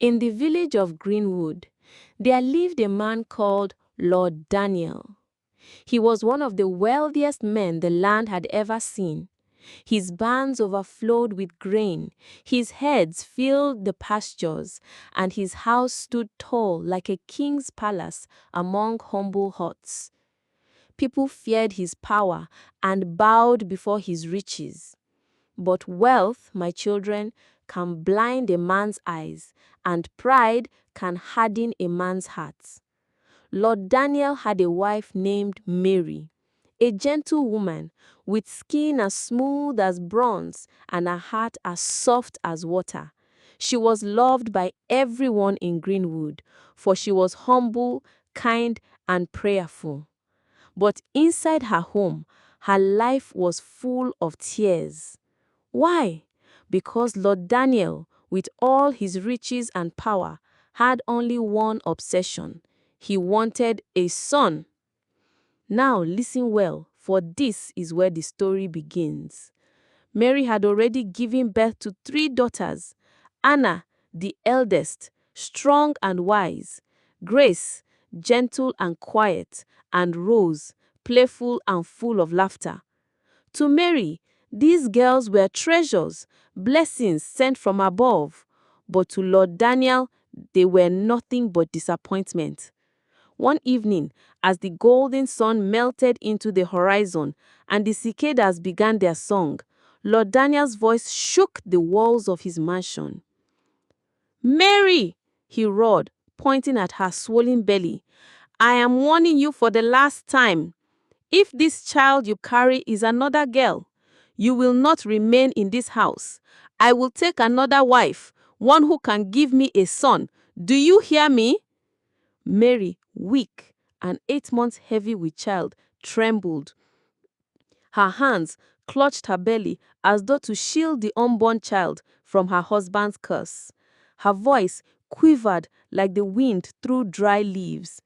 In the village of Greenwood, there lived a man called Lord Daniel. He was one of the wealthiest men the land had ever seen. His barns overflowed with grain, his herds filled the pastures, and his house stood tall like a king's palace among humble huts. People feared his power and bowed before his riches. But wealth, my children, can blind a man's eyes, and pride can harden a man's heart. Lord Daniel had a wife named Mary, a gentle woman with skin as smooth as bronze and a heart as soft as water. She was loved by everyone in Greenwood, for she was humble, kind, and prayerful. But inside her home, her life was full of tears. Why? Because Lord Daniel, with all his riches and power, had only one obsession. He wanted a son. Now listen well, for this is where the story begins. Mary had already given birth to 3 daughters. Anna, the eldest, strong and wise. Grace, gentle and quiet. And Rose, playful and full of laughter. To Mary, these girls were treasures, blessings sent from above. But to Lord Daniel, they were nothing but disappointment. One evening, as the golden sun melted into the horizon and the cicadas began their song, Lord Daniel's voice shook the walls of his mansion. "Mary!" he roared, pointing at her swollen belly. "I am warning you for the last time. If this child you carry is another girl, you will not remain in this house. I will take another wife, one who can give me a son. Do you hear me?" Mary, weak and 8 months heavy with child, trembled. Her hands clutched her belly as though to shield the unborn child from her husband's curse. Her voice quivered like the wind through dry leaves.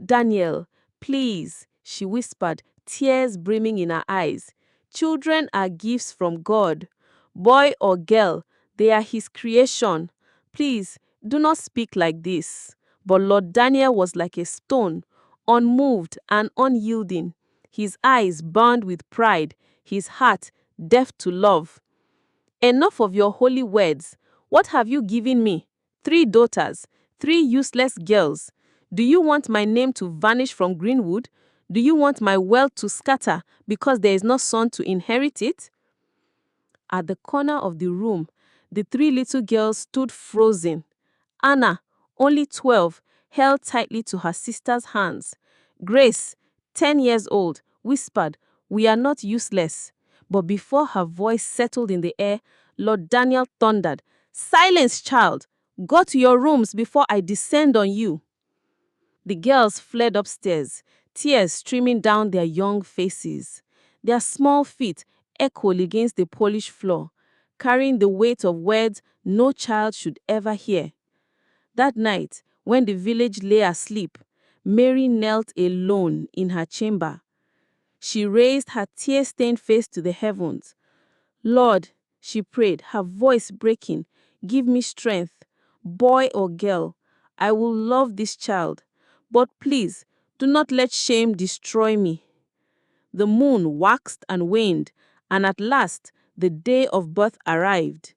"Daniel, please," she whispered, tears brimming in her eyes. "Children are gifts from God. Boy or girl, they are His creation. Please, do not speak like this." But Lord Daniel was like a stone, unmoved and unyielding. His eyes burned with pride, his heart deaf to love. "Enough of your holy words. What have you given me? 3 daughters, 3 useless girls. Do you want my name to vanish from Greenwood? Do you want my wealth to scatter because there is no son to inherit it?" At the corner of the room, the 3 little girls stood frozen. Anna, only 12, held tightly to her sister's hands. Grace, 10 years old, whispered, "We are not useless." But before her voice settled in the air, Lord Daniel thundered, "Silence, child! Go to your rooms before I descend on you." The girls fled upstairs, tears streaming down their young faces. Their small feet echoed against the polished floor, carrying the weight of words no child should ever hear. That night, when the village lay asleep, Mary knelt alone in her chamber. She raised her tear-stained face to the heavens. "Lord," she prayed, her voice breaking, "give me strength. Boy or girl, I will love this child. But please, do not let shame destroy me." The moon waxed and waned, and at last the day of birth arrived.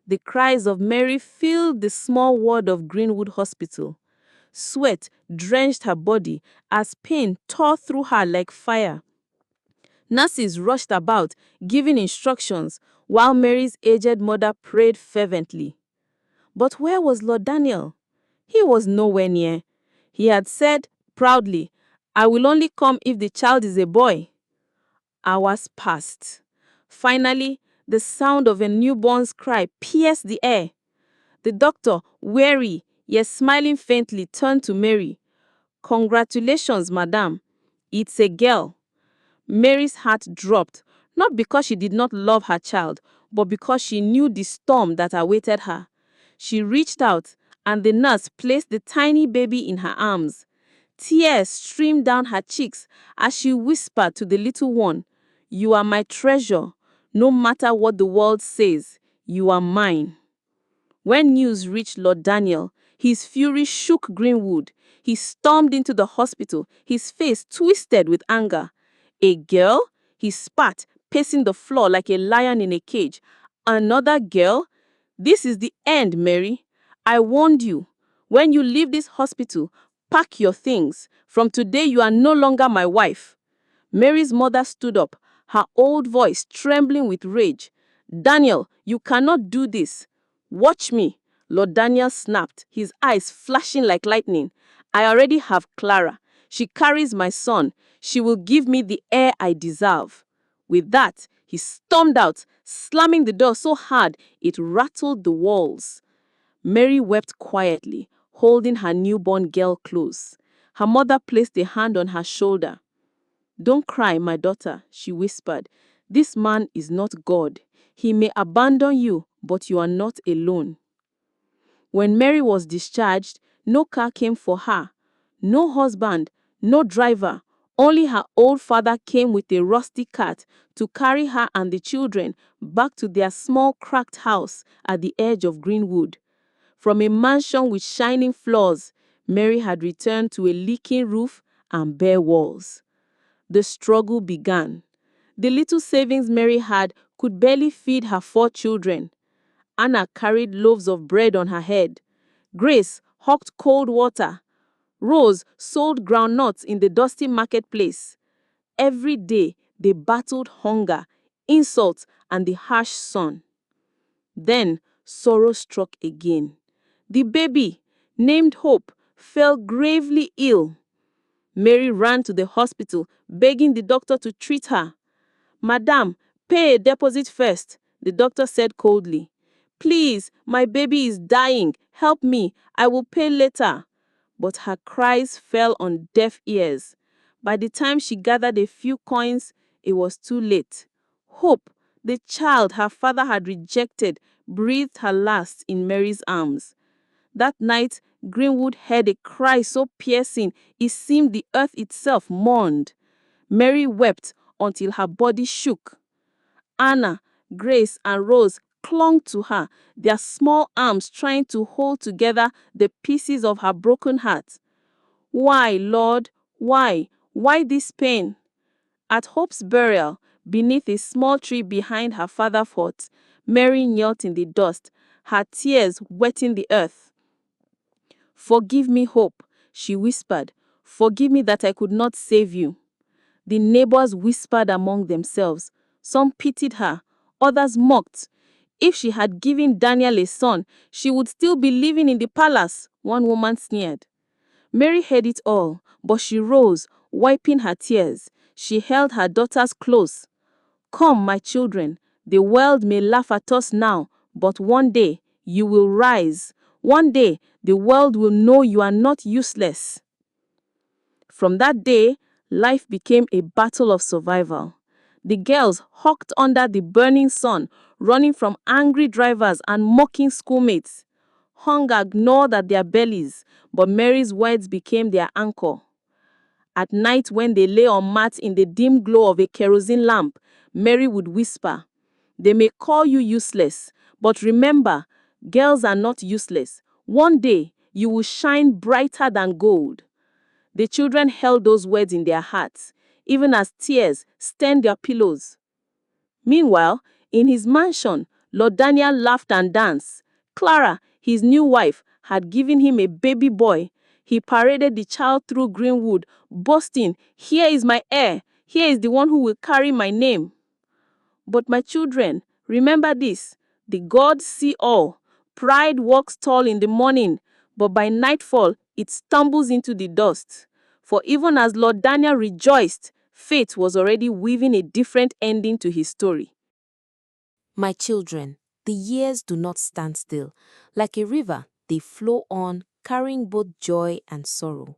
The cries of Mary filled the small ward of Greenwood Hospital. Sweat drenched her body as pain tore through her like fire. Nurses rushed about, giving instructions, while Mary's aged mother prayed fervently. But where was Lord Daniel? He was nowhere near. He had said proudly, "I will only come if the child is a boy." Hours passed. Finally, the sound of a newborn's cry pierced the air. The doctor, weary yet smiling faintly, turned to Mary. "Congratulations, madam. It's a girl." Mary's heart dropped, not because she did not love her child, but because she knew the storm that awaited her. She reached out, and the nurse placed the tiny baby in her arms. Tears streamed down her cheeks as she whispered to the little one, "You are my treasure. No matter what the world says, you are mine." When news reached Lord Daniel, his fury shook Greenwood. He stormed into the hospital, his face twisted with anger. A girl? He spat, pacing the floor like a lion in a cage. Another girl? This is the end, Mary. I warned you. When you leave this hospital, pack your things. From today, you are no longer my wife. Mary's mother stood up, her old voice trembling with rage. Daniel, you cannot do this. Watch me. Lord Daniel snapped, his eyes flashing like lightning. I already have Clara. She carries my son. She will give me the heir I deserve. With that, he stormed out, slamming the door so hard it rattled the walls. Mary wept quietly, holding her newborn girl close. Her mother placed a hand on her shoulder. Don't cry, my daughter, she whispered. This man is not God. He may abandon you, but you are not alone. When Mary was discharged, no car came for her. No husband, no driver. Only her old father came with a rusty cart to carry her and the children back to their small cracked house at the edge of Greenwood. From a mansion with shining floors, Mary had returned to a leaking roof and bare walls. The struggle began. The little savings Mary had could barely feed her 4 children. Anna carried loaves of bread on her head. Grace hawked cold water. Rose sold groundnuts in the dusty marketplace. Every day they battled hunger, insults, and the harsh sun. Then sorrow struck again. The baby, named Hope, fell gravely ill. Mary ran to the hospital, begging the doctor to treat her. Madam, pay a deposit first, the doctor said coldly. Please, my baby is dying. Help me. I will pay later. But her cries fell on deaf ears. By the time she gathered a few coins, it was too late. Hope, the child her father had rejected, breathed her last in Mary's arms. That night, Greenwood heard a cry so piercing it seemed the earth itself mourned. Mary wept until her body shook. Anna, Grace, and Rose clung to her, their small arms trying to hold together the pieces of her broken heart. Why, Lord? Why? Why this pain? At Hope's burial, beneath a small tree behind her father's hut, Mary knelt in the dust, her tears wetting the earth. Forgive me, Hope, she whispered. Forgive me that I could not save you. The neighbors whispered among themselves. Some pitied her, others mocked. If she had given Daniel a son, she would still be living in the palace, one woman sneered. Mary heard it all, but she rose, wiping her tears. She held her daughters close. Come, my children, the world may laugh at us now, but one day you will rise. One day the world will know you are not useless. From that day, life became a battle of survival. The girls hawked under the burning sun, running from angry drivers and mocking schoolmates. Hunger gnawed at their bellies, but Mary's words became their anchor. At night, when they lay on mats in the dim glow of a kerosene lamp, Mary would whisper, "They may call you useless, but remember, girls are not useless. One day, you will shine brighter than gold." The children held those words in their hearts, even as tears stained their pillows. Meanwhile, in his mansion, Lord Daniel laughed and danced. Clara, his new wife, had given him a baby boy. He paraded the child through Greenwood, boasting, "Here is my heir. Here is the one who will carry my name." But my children, remember this. The gods see all. Pride walks tall in the morning, but by nightfall it stumbles into the dust. For even as Lord Daniel rejoiced, fate was already weaving a different ending to his story. My children, the years do not stand still. Like a river, they flow on, carrying both joy and sorrow.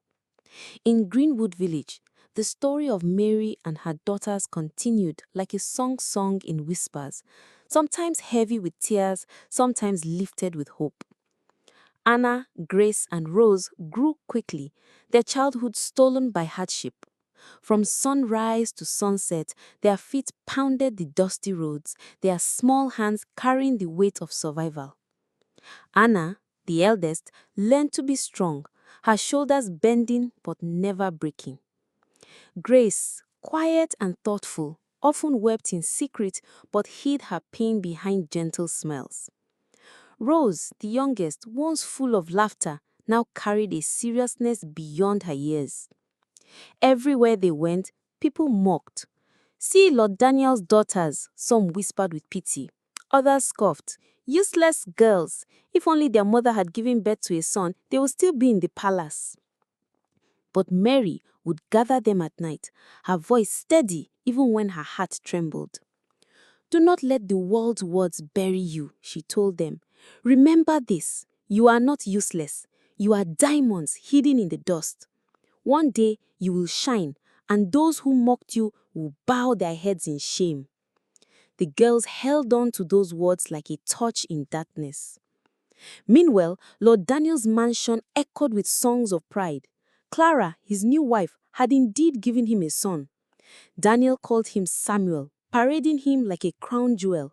In Greenwood Village, the story of Mary and her daughters continued like a song sung in whispers, sometimes heavy with tears, sometimes lifted with hope. Anna, Grace, and Rose grew quickly, their childhood stolen by hardship. From sunrise to sunset, their feet pounded the dusty roads, their small hands carrying the weight of survival. Anna, the eldest, learned to be strong, her shoulders bending but never breaking. Grace, quiet and thoughtful, often wept in secret but hid her pain behind gentle smiles. Rose, the youngest, once full of laughter, now carried a seriousness beyond her years. Everywhere they went, people mocked. "See Lord Daniel's daughters," some whispered with pity. Others scoffed. "Useless girls. If only their mother had given birth to a son, they would still be in the palace." But Mary would gather them at night, her voice steady even when her heart trembled. "Do not let the world's words bury you," she told them. "Remember this, you are not useless. You are diamonds hidden in the dust. One day you will shine, and those who mocked you will bow their heads in shame." The girls held on to those words like a torch in darkness. Meanwhile, Lord Daniel's mansion echoed with songs of pride. Clara, his new wife, had indeed given him a son. Daniel called him Samuel, parading him like a crown jewel.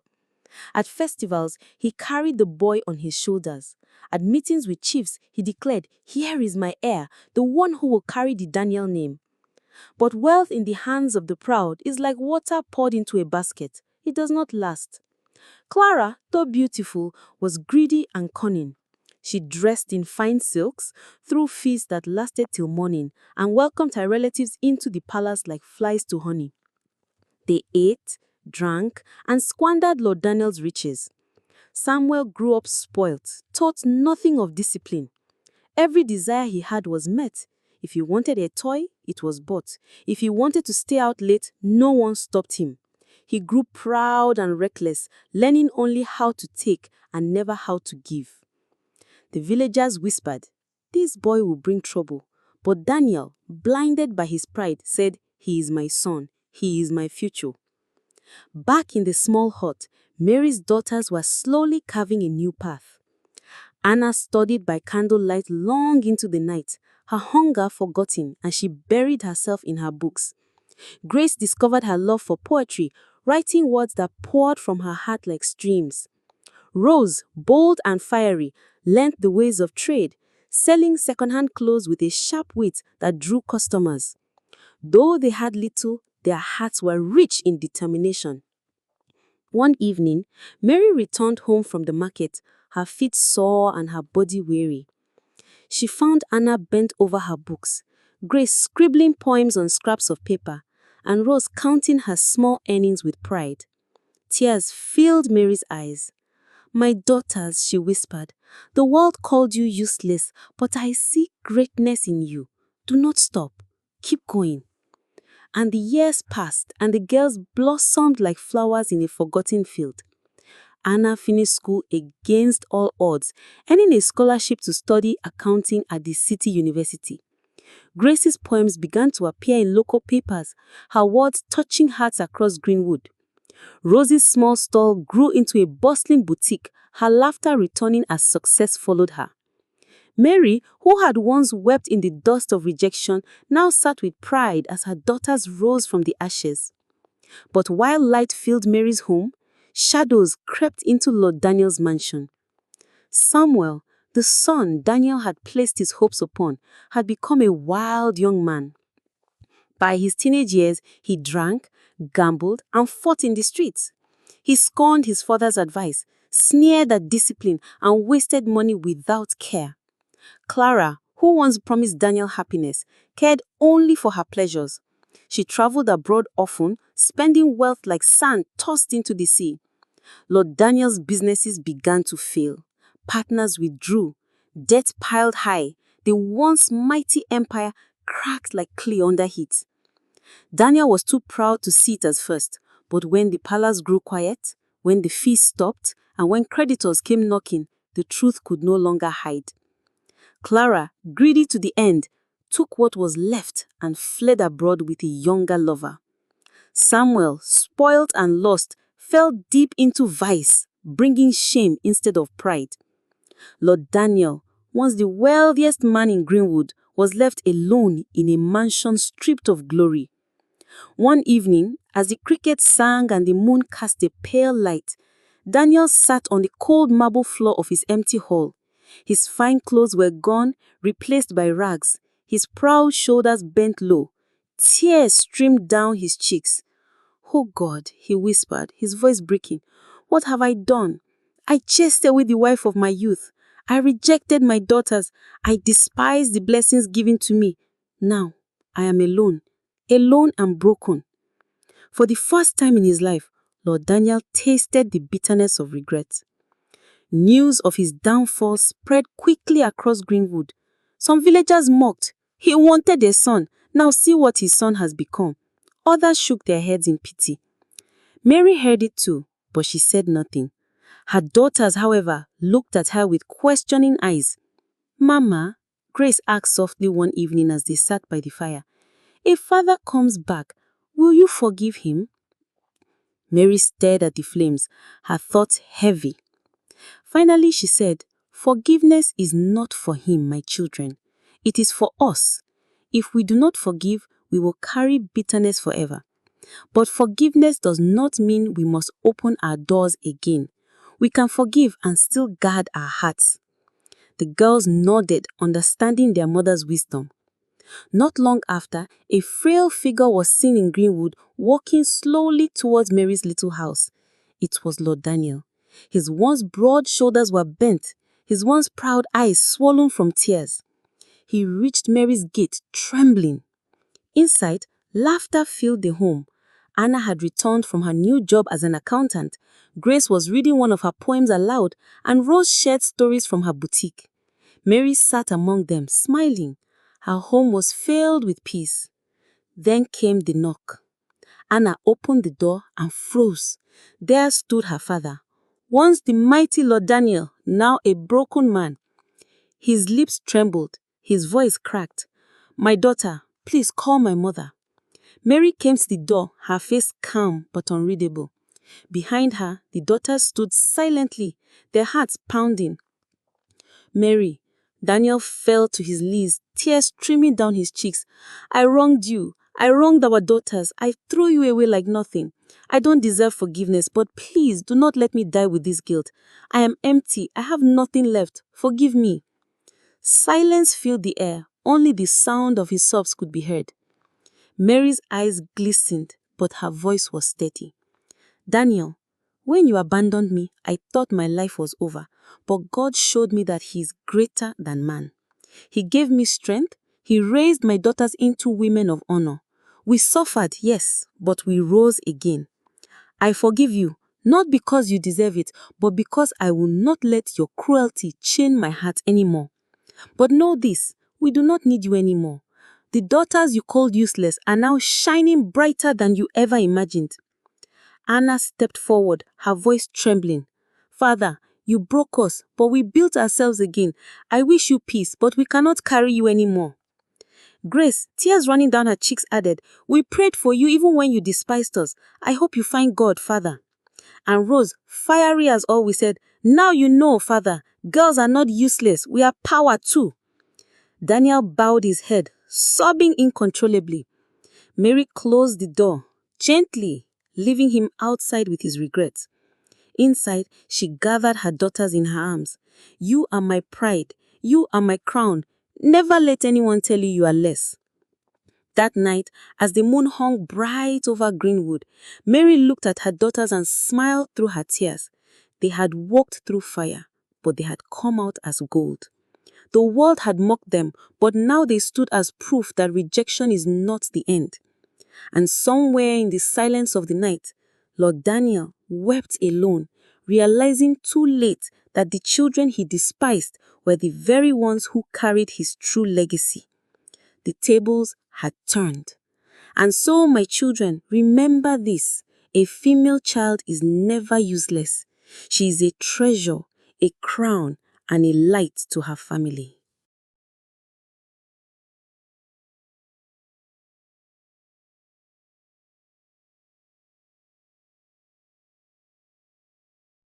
At festivals, he carried the boy on his shoulders. At meetings with chiefs, he declared, "Here is my heir, the one who will carry the Daniel name." But wealth in the hands of the proud is like water poured into a basket. It does not last. Clara, though beautiful, was greedy and cunning. She dressed in fine silks, threw feasts that lasted till morning, and welcomed her relatives into the palace like flies to honey. They ate, drank, and squandered Lord Daniel's riches. Samuel grew up spoilt, taught nothing of discipline. Every desire he had was met. If he wanted a toy, it was bought. If he wanted to stay out late, no one stopped him. He grew proud and reckless, learning only how to take and never how to give. The villagers whispered, "This boy will bring trouble." But Daniel, blinded by his pride, said, "He is my son. He is my future." Back in the small hut, Mary's daughters were slowly carving a new path. Anna studied by candlelight long into the night, her hunger forgotten, and she buried herself in her books. Grace discovered her love for poetry, writing words that poured from her heart like streams. Rose, bold and fiery, learned the ways of trade, selling second-hand clothes with a sharp wit that drew customers. Though they had little, their hearts were rich in determination. One evening, Mary returned home from the market, her feet sore and her body weary. She found Anna bent over her books, Grace scribbling poems on scraps of paper, and Rose counting her small earnings with pride. Tears filled Mary's eyes. "My daughters," she whispered, "the world called you useless, but I see greatness in you. Do not stop. Keep going." And the years passed, and the girls blossomed like flowers in a forgotten field. Anna finished school against all odds, earning a scholarship to study accounting at the city university. Grace's poems began to appear in local papers, her words touching hearts across Greenwood. Rosie's small stall grew into a bustling boutique, her laughter returning as success followed her. Mary, who had once wept in the dust of rejection, now sat with pride as her daughters rose from the ashes. But while light filled Mary's home, shadows crept into Lord Daniel's mansion. Samuel, the son Daniel had placed his hopes upon, had become a wild young man. By his teenage years, he drank, gambled, and fought in the streets. He scorned his father's advice, sneered at discipline, and wasted money without care. Clara, who once promised Daniel happiness, cared only for her pleasures. She traveled abroad often, spending wealth like sand tossed into the sea. Lord Daniel's businesses began to fail. Partners withdrew. Debt piled high. The once mighty empire cracked like clay under heat. Daniel was too proud to see it as first, but when the palace grew quiet, when the feast stopped, and when creditors came knocking, the truth could no longer hide. Clara, greedy to the end, took what was left and fled abroad with a younger lover. Samuel, spoilt and lost, fell deep into vice, bringing shame instead of pride. Lord Daniel, once the wealthiest man in Greenwood, was left alone in a mansion stripped of glory. One evening, as the crickets sang and the moon cast a pale light, Daniel sat on the cold marble floor of his empty hall. His fine clothes were gone, replaced by rags. His proud shoulders bent low. Tears streamed down his cheeks. "Oh God," he whispered, his voice breaking. "What have I done? I chased away the wife of my youth. I rejected my daughters. I despised the blessings given to me. Now, I am alone and broken." For the first time in his life, Lord Daniel tasted the bitterness of regret. News of his downfall spread quickly across Greenwood. Some villagers mocked. He wanted a son. Now see what his son has become. Others shook their heads in pity. Mary heard it too, but she said nothing. Her daughters, however, looked at her with questioning eyes. "Mama," Grace asked softly one evening as they sat by the fire, "if father comes back, will you forgive him?" Mary stared at the flames, her thoughts heavy. Finally, she said, "Forgiveness is not for him, my children. It is for us. If we do not forgive, we will carry bitterness forever. But forgiveness does not mean we must open our doors again. We can forgive and still guard our hearts." The girls nodded, understanding their mother's wisdom. Not long after, a frail figure was seen in Greenwood walking slowly towards Mary's little house. It was Lord Daniel. His once broad shoulders were bent, his once proud eyes swollen from tears. He reached Mary's gate, trembling. Inside, laughter filled the home. Anna had returned from her new job as an accountant. Grace was reading one of her poems aloud, and Rose shared stories from her boutique. Mary sat among them, smiling. Her home was filled with peace. Then came the knock. Anna opened the door and froze. There stood her father, once the mighty Lord Daniel, now a broken man. His lips trembled, his voice cracked. "My daughter, please call my mother." Mary came to the door, her face calm but unreadable. Behind her, the daughters stood silently, their hearts pounding. "Mary," Daniel fell to his knees, tears streaming down his cheeks. "I wronged you. I wronged our daughters. I threw you away like nothing. I don't deserve forgiveness, but please do not let me die with this guilt. I am empty. I have nothing left. Forgive me." Silence filled the air. Only the sound of his sobs could be heard. Mary's eyes glistened, but her voice was steady. "Daniel, when you abandoned me, I thought my life was over, but God showed me that He is greater than man. He gave me strength. He raised my daughters into women of honor. We suffered, yes, but we rose again. I forgive you, not because you deserve it, but because I will not let your cruelty chain my heart anymore. But know this, we do not need you anymore. The daughters you called useless are now shining brighter than you ever imagined." Anna stepped forward, her voice trembling. "Father, you broke us, but we built ourselves again. I wish you peace, but we cannot carry you anymore." Grace, tears running down her cheeks, added, "We prayed for you even when you despised us. I hope you find God, Father." And Rose, fiery as always, said, "Now you know, Father, girls are not useless. We are power too." Daniel bowed his head, sobbing uncontrollably. Mary closed the door, gently, leaving him outside with his regrets. Inside, she gathered her daughters in her arms. "You are my pride. You are my crown. Never let anyone tell you you are less." That night, as the moon hung bright over Greenwood, Mary looked at her daughters and smiled through her tears. They had walked through fire, but they had come out as gold. The world had mocked them, but now they stood as proof that rejection is not the end. And somewhere in the silence of the night, Lord Daniel wept alone, realizing too late that the children he despised were the very ones who carried his true legacy. The tables had turned. And so, my children, remember this: a female child is never useless. She is a treasure, a crown, and a light to her family.